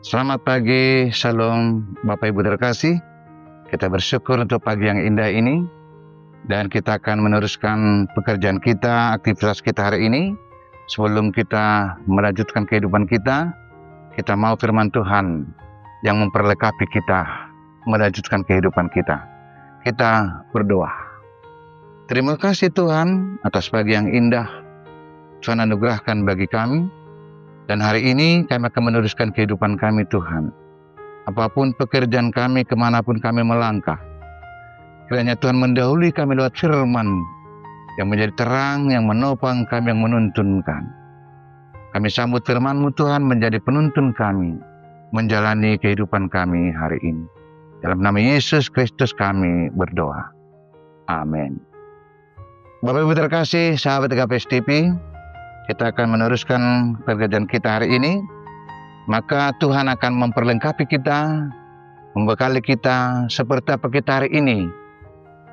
Selamat pagi, Shalom Bapak Ibu terkasih. Kita bersyukur untuk pagi yang indah ini, dan kita akan meneruskan pekerjaan kita, aktivitas kita hari ini. Sebelum kita melanjutkan kehidupan kita mau firman Tuhan yang memperlengkapi kita melanjutkan kehidupan kita. Kita berdoa. Terima kasih Tuhan atas pagi yang indah Tuhan anugerahkan bagi kami. Dan hari ini kami akan meneruskan kehidupan kami Tuhan. Apapun pekerjaan kami, kemanapun kami melangkah, kiranya Tuhan mendahului kami lewat firman yang menjadi terang, yang menopang kami, yang menuntunkan. Kami sambut firman-Mu Tuhan menjadi penuntun kami, menjalani kehidupan kami hari ini. Dalam nama Yesus Kristus kami berdoa. Amin. Bapak Ibu terkasih, sahabat KPS TV, kita akan meneruskan pekerjaan kita hari ini. Maka Tuhan akan memperlengkapi kita, membekali kita seperti apa kita hari ini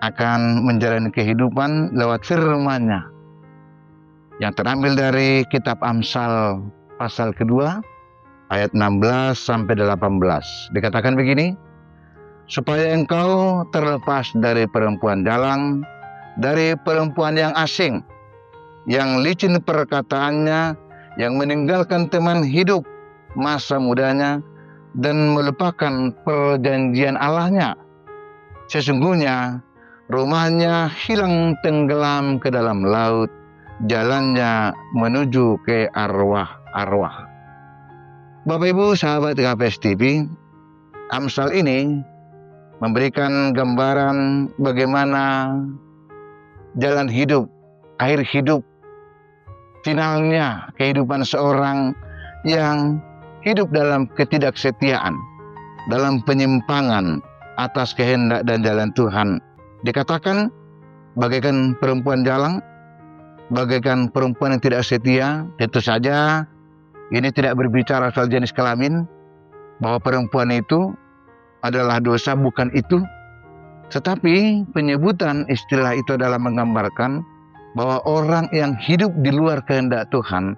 akan menjalani kehidupan lewat firman-Nya yang terambil dari kitab Amsal pasal kedua ayat 16 sampai 18. Dikatakan begini, supaya engkau terlepas dari perempuan dalang, dari perempuan yang asing, yang licin perkataannya, yang meninggalkan teman hidup masa mudanya, dan melupakan perjanjian Allahnya. Sesungguhnya rumahnya hilang tenggelam ke dalam laut, jalannya menuju ke arwah-arwah. Bapak Ibu sahabat KPS TV, Amsal ini memberikan gambaran bagaimana jalan hidup, akhir hidup, finalnya kehidupan seorang yang hidup dalam ketidaksetiaan, dalam penyimpangan atas kehendak dan jalan Tuhan. Dikatakan bagaikan perempuan jalang, bagaikan perempuan yang tidak setia. Tentu saja ini tidak berbicara soal jenis kelamin, bahwa perempuan itu adalah dosa, bukan itu. Tetapi penyebutan istilah itu adalah menggambarkan bahwa orang yang hidup di luar kehendak Tuhan,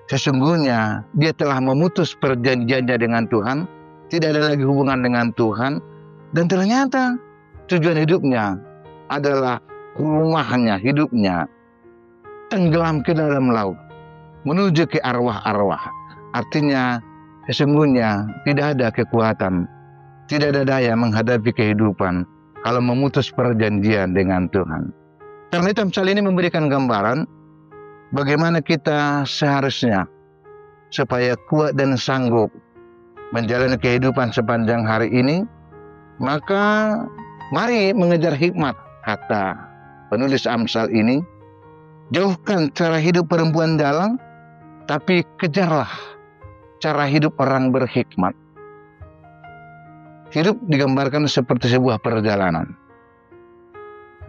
sesungguhnya dia telah memutus perjanjiannya dengan Tuhan, tidak ada lagi hubungan dengan Tuhan, dan ternyata tujuan hidupnya adalah rumahnya, hidupnya tenggelam ke dalam laut, menuju ke arwah-arwah. Artinya sesungguhnya tidak ada kekuatan, tidak ada daya menghadapi kehidupan kalau memutus perjanjian dengan Tuhan. Karena itu Amsal ini memberikan gambaran bagaimana kita seharusnya supaya kuat dan sanggup menjalani kehidupan sepanjang hari ini. Maka mari mengejar hikmat, kata penulis Amsal ini. Jauhkan cara hidup perempuan dalang, tapi kejarlah cara hidup orang berhikmat. Hidup digambarkan seperti sebuah perjalanan.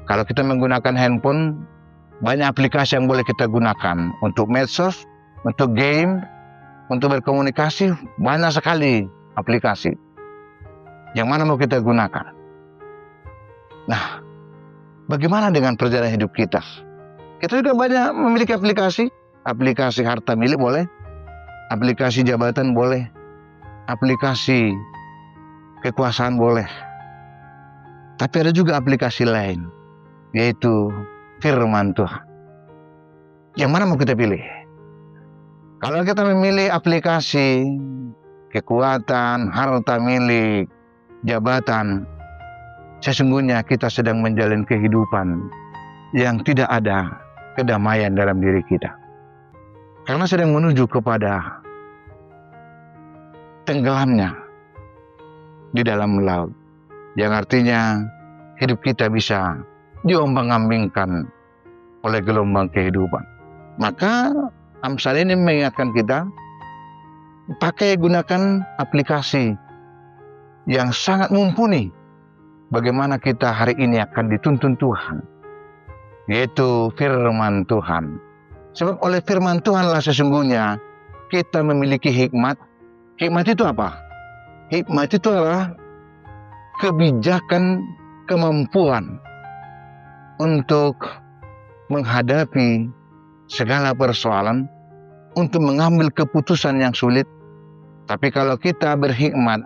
Kalau kita menggunakan handphone, banyak aplikasi yang boleh kita gunakan untuk medsos, untuk game, untuk berkomunikasi, banyak sekali aplikasi. Yang mana mau kita gunakan? Nah, bagaimana dengan perjalanan hidup kita? Kita juga banyak memiliki aplikasi. Aplikasi harta milik boleh, aplikasi jabatan boleh, aplikasi kekuasaan boleh. Tapi ada juga aplikasi lain, yaitu firman Tuhan. Yang mana mau kita pilih? Kalau kita memilih aplikasi kekuatan, harta milik, jabatan, sesungguhnya kita sedang menjalani kehidupan yang tidak ada kedamaian dalam diri kita. Karena sedang menuju kepada tenggelamnya di dalam laut. Yang artinya hidup kita bisa diombang-ambingkan oleh gelombang kehidupan. Maka Amsal ini mengingatkan kita, gunakan aplikasi yang sangat mumpuni bagaimana kita hari ini akan dituntun Tuhan, yaitu firman Tuhan. Sebab oleh firman Tuhanlah sesungguhnya kita memiliki hikmat. Hikmat itu apa? Hikmat itu adalah kebijakan, kemampuan untuk menghadapi segala persoalan, untuk mengambil keputusan yang sulit, Tapi kalau kita berhikmat,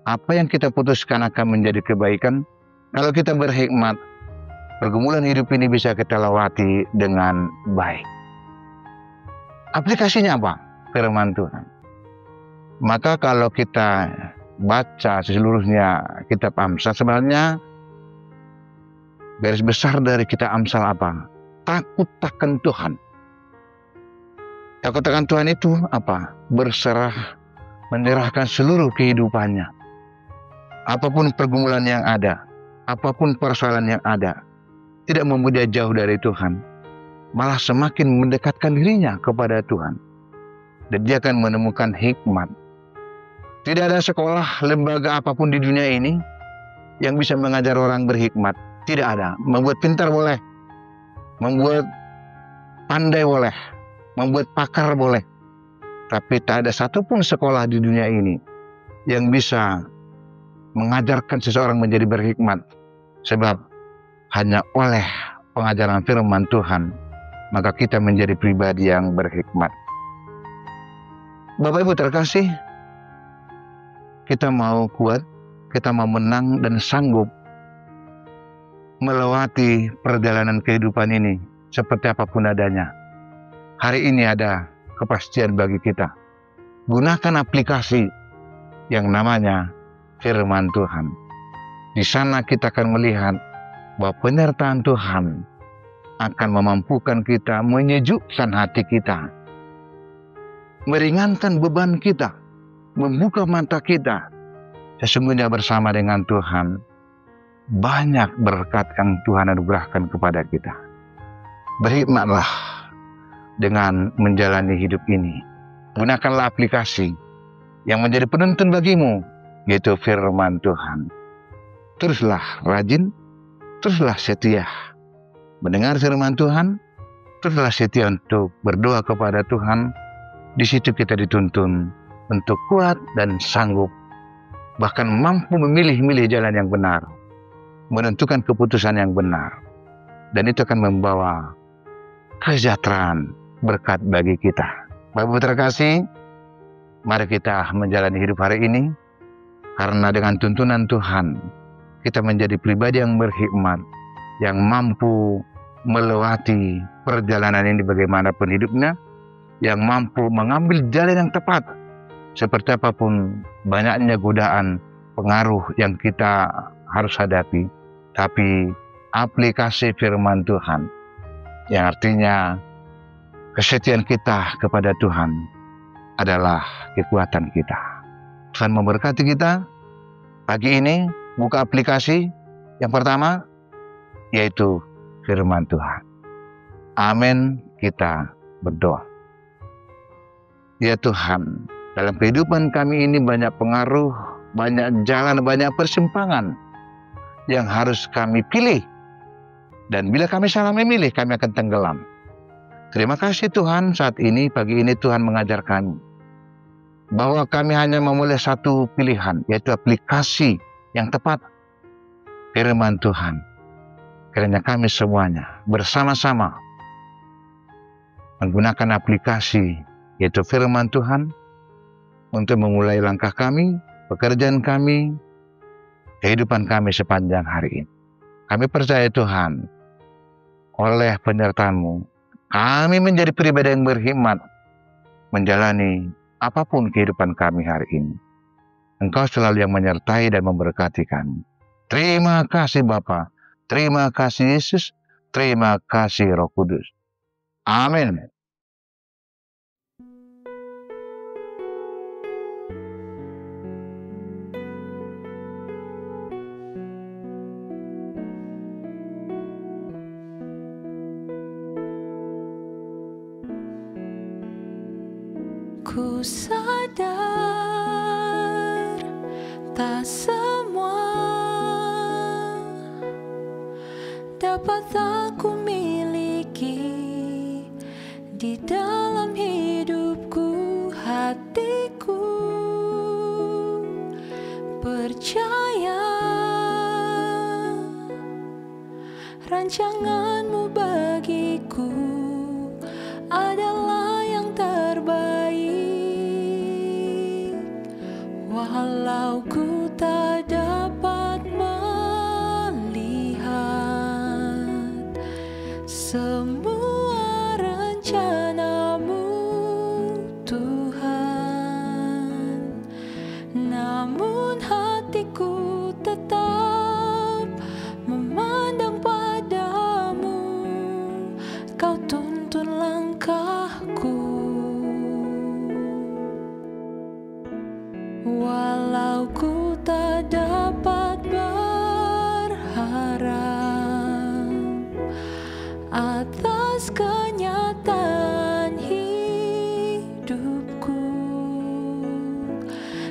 apa yang kita putuskan akan menjadi kebaikan. Kalau kita berhikmat, pergumulan hidup ini bisa kita lewati dengan baik. Aplikasinya apa? Firman Tuhan. Maka kalau kita baca seluruhnya kitab Amsal, sebenarnya garis besar dari kitab Amsal apa? Takut akan Tuhan. Takut akan Tuhan itu apa? Berserah, menyerahkan seluruh kehidupannya. Apapun pergumulan yang ada, apapun persoalan yang ada, tidak membuat dia jauh dari Tuhan, malah semakin mendekatkan dirinya kepada Tuhan. Dan dia akan menemukan hikmat. Tidak ada sekolah, lembaga apapun di dunia ini yang bisa mengajar orang berhikmat. Tidak ada. Membuat pintar boleh, membuat pandai boleh, membuat pakar boleh. Tapi tak ada satupun sekolah di dunia ini yang bisa mengajarkan seseorang menjadi berhikmat. Sebab hanya oleh pengajaran firman Tuhan, maka kita menjadi pribadi yang berhikmat. Bapak Ibu terkasih, kita mau kuat, kita mau menang dan sanggup melewati perjalanan kehidupan ini seperti apapun adanya. Hari ini ada kepastian bagi kita. Gunakan aplikasi yang namanya firman Tuhan. Di sana kita akan melihat bahwa penyertaan Tuhan akan memampukan kita, menyejukkan hati kita, meringankan beban kita, membuka mata kita. Sesungguhnya bersama dengan Tuhan, banyak berkat yang Tuhan anugerahkan kepada kita. Berhikmatlah dengan menjalani hidup ini. Gunakanlah aplikasi yang menjadi penuntun bagimu, yaitu firman Tuhan. Teruslah rajin, teruslah setia mendengar firman Tuhan, teruslah setia untuk berdoa kepada Tuhan. Di situ kita dituntun untuk kuat dan sanggup, bahkan mampu memilih-milih jalan yang benar, menentukan keputusan yang benar, dan itu akan membawa kesejahteraan, berkat bagi kita. Bapak-Ibu terkasih, mari kita menjalani hidup hari ini, karena dengan tuntunan Tuhan, kita menjadi pribadi yang berhikmat, yang mampu melewati perjalanan ini bagaimanapun hidupnya, yang mampu mengambil jalan yang tepat, seperti apapun banyaknya godaan, pengaruh yang kita harus hadapi. Tapi aplikasi firman Tuhan, yang artinya kesetiaan kita kepada Tuhan adalah kekuatan kita. Tuhan memberkati kita. Pagi ini buka aplikasi yang pertama, yaitu firman Tuhan. Amin. Kita berdoa. Ya Tuhan, dalam kehidupan kami ini banyak pengaruh, banyak jalan, banyak persimpangan yang harus kami pilih. Dan bila kami salah memilih, kami akan tenggelam. Terima kasih Tuhan, saat ini, pagi ini Tuhan mengajar kami bahwa kami hanya memilih satu pilihan, yaitu aplikasi yang tepat, firman Tuhan. Kiranya kami semuanya bersama-sama menggunakan aplikasi, yaitu firman Tuhan, untuk memulai langkah kami, pekerjaan kami, kehidupan kami sepanjang hari ini. Kami percaya Tuhan, oleh penyertaan-Mu, kami menjadi pribadi yang berhikmat, menjalani apapun kehidupan kami hari ini. Engkau selalu yang menyertai dan memberkati kami. Terima kasih Bapa, terima kasih Yesus, terima kasih Roh Kudus. Amin. Ku sadar tak semua dapat aku miliki di dalam hidupku. Hatiku percaya rancangan-Mu bagiku adalah yang terbaik. rencanamu, Tuhan. Namun hatiku tetap memandang padamu. Kau tuntun langkahku, walau ku tak dapat berharap atas kenyataan hidupku,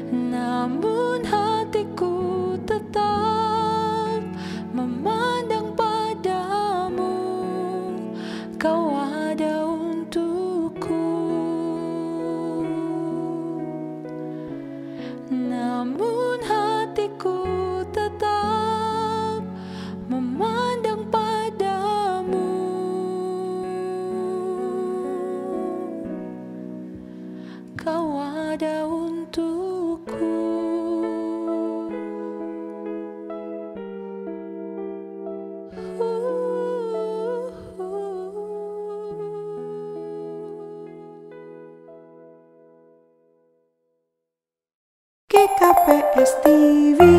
namun hatiku tetap memandang padamu. Kau ada untukku, namun hatiku tetap memandang padamu. Kau ada untukku. GKPS TV.